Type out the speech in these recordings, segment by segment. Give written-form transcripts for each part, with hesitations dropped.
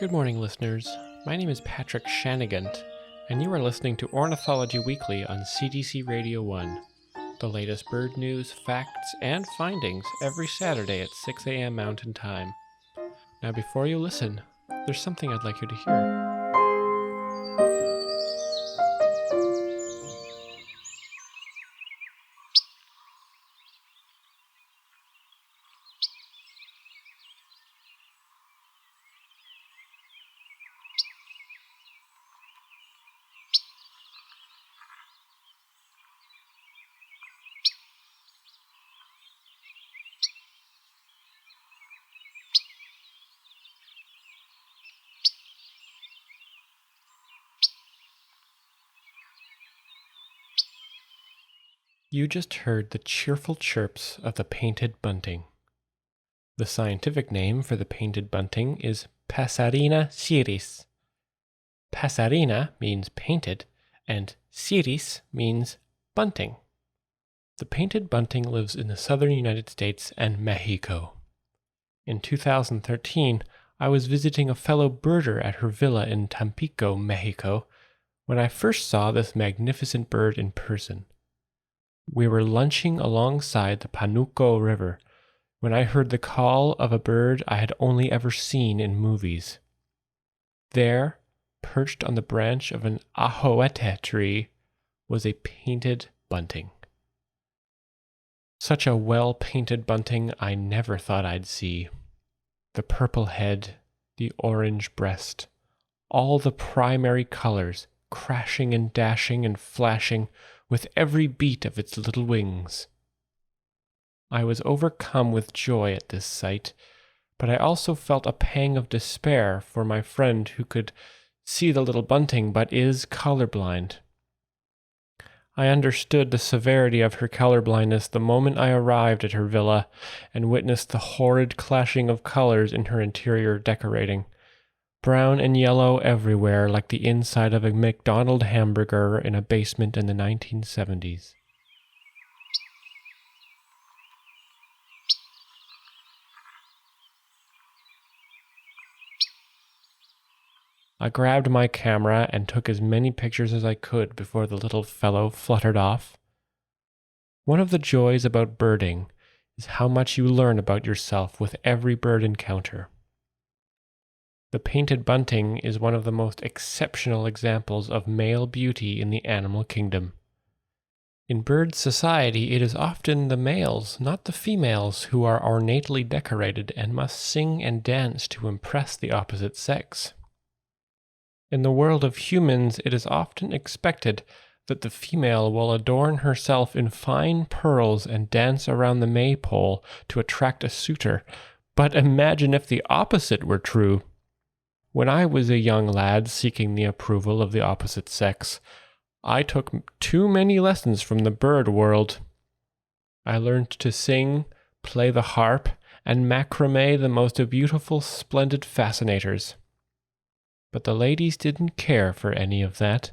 Good morning, listeners. My name is Patrick Shannigant, and you are listening to Ornithology Weekly on CDC Radio One. The latest bird news, facts, and findings every Saturday at 6 a.m. Mountain Time. Now, before you listen, there's something I'd like you to hear. You just heard the cheerful chirps of the painted bunting. The scientific name for the painted bunting is Passerina ciris. Passerina means painted, and ciris means bunting. The painted bunting lives in the southern United States and Mexico. In 2013, I was visiting a fellow birder at her villa in Tampico, Mexico, when I first saw this magnificent bird in person. We were lunching alongside the Panuco River when I heard the call of a bird I had only ever seen in movies. There, perched on the branch of an ajoete tree, was a painted bunting. Such a well-painted bunting I never thought I'd see. The purple head, the orange breast, all the primary colors crashing and dashing and flashing with every beat of its little wings. I was overcome with joy at this sight, but I also felt a pang of despair for my friend who could see the little bunting but is colorblind. I understood the severity of her colorblindness the moment I arrived at her villa and witnessed the horrid clashing of colors in her interior decorating. Brown and yellow everywhere, like the inside of a McDonald's hamburger in a basement in the 1970s. I grabbed my camera and took as many pictures as I could before the little fellow fluttered off. One of the joys about birding is how much you learn about yourself with every bird encounter. The painted bunting is one of the most exceptional examples of male beauty in the animal kingdom. In bird society, it is often the males, not the females, who are ornately decorated and must sing and dance to impress the opposite sex. In the world of humans, it is often expected that the female will adorn herself in fine pearls and dance around the maypole to attract a suitor. But imagine if the opposite were true. When I was a young lad seeking the approval of the opposite sex, I took too many lessons from the bird world. I learned to sing, play the harp, and macrame the most beautiful, splendid fascinators. But the ladies didn't care for any of that.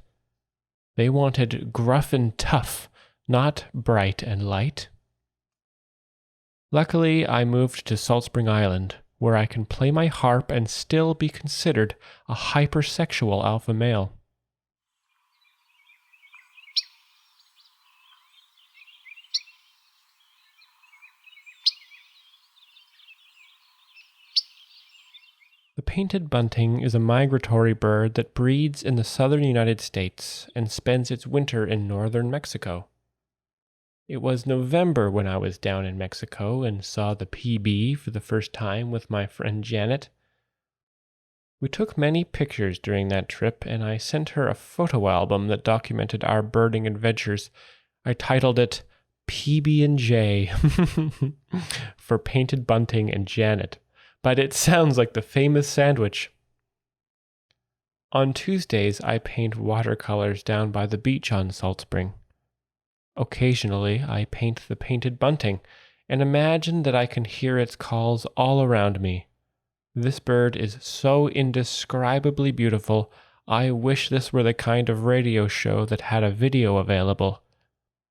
They wanted gruff and tough, not bright and light. Luckily, I moved to Salt Spring Island, where I can play my harp and still be considered a hypersexual alpha male. The painted bunting is a migratory bird that breeds in the southern United States and spends its winter in northern Mexico. It was November when I was down in Mexico and saw the PB for the first time with my friend Janet. We took many pictures during that trip, and I sent her a photo album that documented our birding adventures. I titled it PB&J for Painted Bunting and Janet, but it sounds like the famous sandwich. On Tuesdays, I paint watercolors down by the beach on Salt Spring. Occasionally, I paint the painted bunting and imagine that I can hear its calls all around me. This bird is so indescribably beautiful, I wish this were the kind of radio show that had a video available.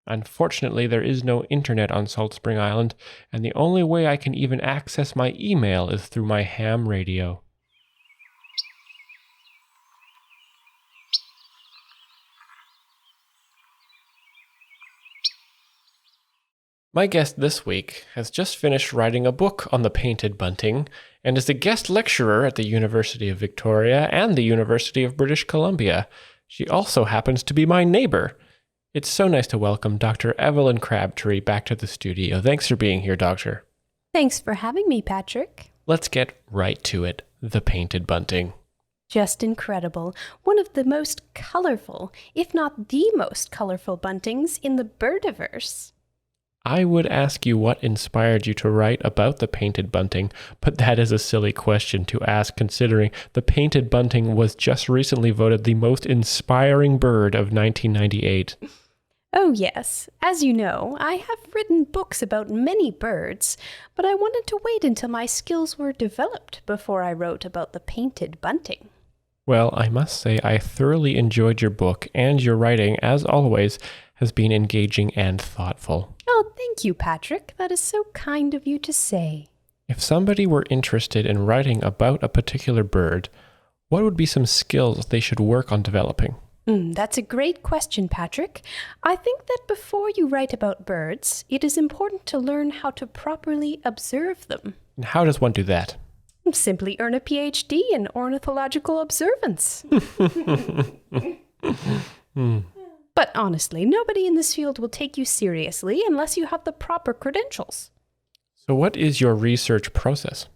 Unfortunately, there is no internet on Salt Spring Island, and the only way I can even access my email is through my ham radio. My guest this week has just finished writing a book on the painted bunting and is a guest lecturer at the University of Victoria and the University of British Columbia. She also happens to be my neighbor. It's so nice to welcome Dr. Evelyn Crabtree back to the studio. Thanks for being here, Doctor. Thanks for having me, Patrick. Let's get right to it. The painted bunting. Just incredible. One of the most colorful, if not the most colorful buntings in the birdiverse. I would ask you what inspired you to write about the painted bunting, but that is a silly question to ask considering the painted bunting was just recently voted the most inspiring bird of 1998. Oh yes, as you know, I have written books about many birds, but I wanted to wait until my skills were developed before I wrote about the painted bunting. Well, I must say I thoroughly enjoyed your book, and your writing, as always, has been engaging and thoughtful. Oh, thank you, Patrick. That is so kind of you to say. If somebody were interested in writing about a particular bird, what would be some skills they should work on developing? That's a great question, Patrick. I think that before you write about birds, it is important to learn how to properly observe them. And how does one do that? Simply earn a PhD in ornithological observance. But honestly, nobody in this field will take you seriously unless you have the proper credentials. So what is your research process?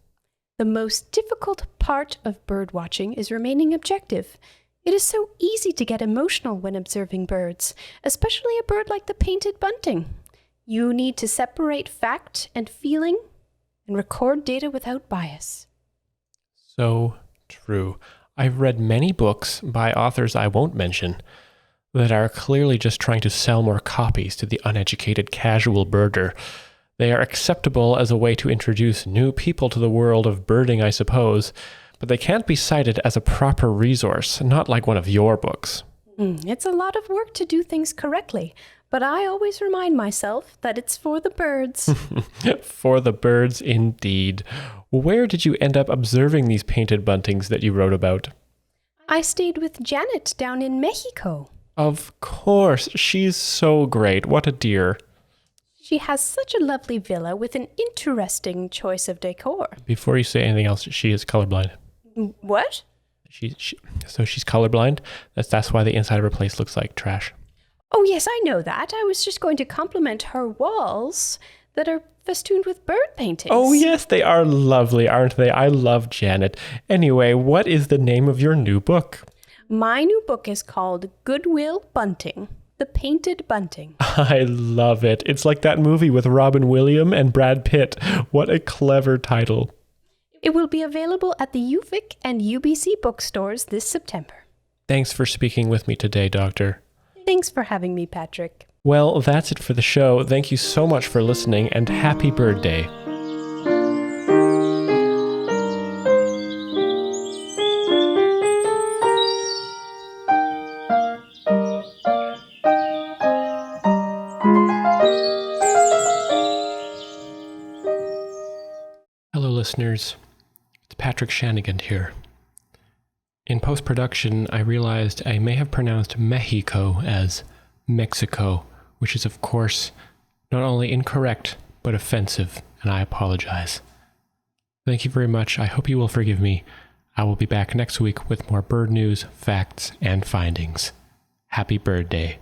The most difficult part of bird watching is remaining objective. It is so easy to get emotional when observing birds, especially a bird like the painted bunting. You need to separate fact and feeling and record data without bias. So true. I've read many books by authors I won't mention that are clearly just trying to sell more copies to the uneducated casual birder. They are acceptable as a way to introduce new people to the world of birding, I suppose, but they can't be cited as a proper resource, not like one of your books. It's a lot of work to do things correctly, but I always remind myself that it's for the birds. For the birds, indeed. Where did you end up observing these painted buntings that you wrote about? I stayed with Janet down in Mexico. Of course, she's so great. What a dear. She has such a lovely villa with an interesting choice of decor. Before you say anything else, she is colorblind. What? So she's colorblind. That's why the inside of her place looks like trash. Oh yes, I know that. I was just going to compliment her walls that are festooned with bird paintings. Oh yes, they are lovely, aren't they? I love Janet. Anyway, what is the name of your new book? My new book is called Goodwill Bunting, The Painted Bunting. I love it. It's like that movie with Robin Williams and Brad Pitt. What a clever title. It will be available at the UVic and UBC bookstores this September. Thanks for speaking with me today, Doctor. Thanks for having me, Patrick. Well, that's it for the show. Thank you so much for listening, and happy Bird Day. Hello, listeners. It's Patrick Shannigant here. In post-production, I realized I may have pronounced Mexico as Mexico, which is, of course, not only incorrect, but offensive, and I apologize. Thank you very much. I hope you will forgive me. I will be back next week with more bird news, facts, and findings. Happy Bird Day.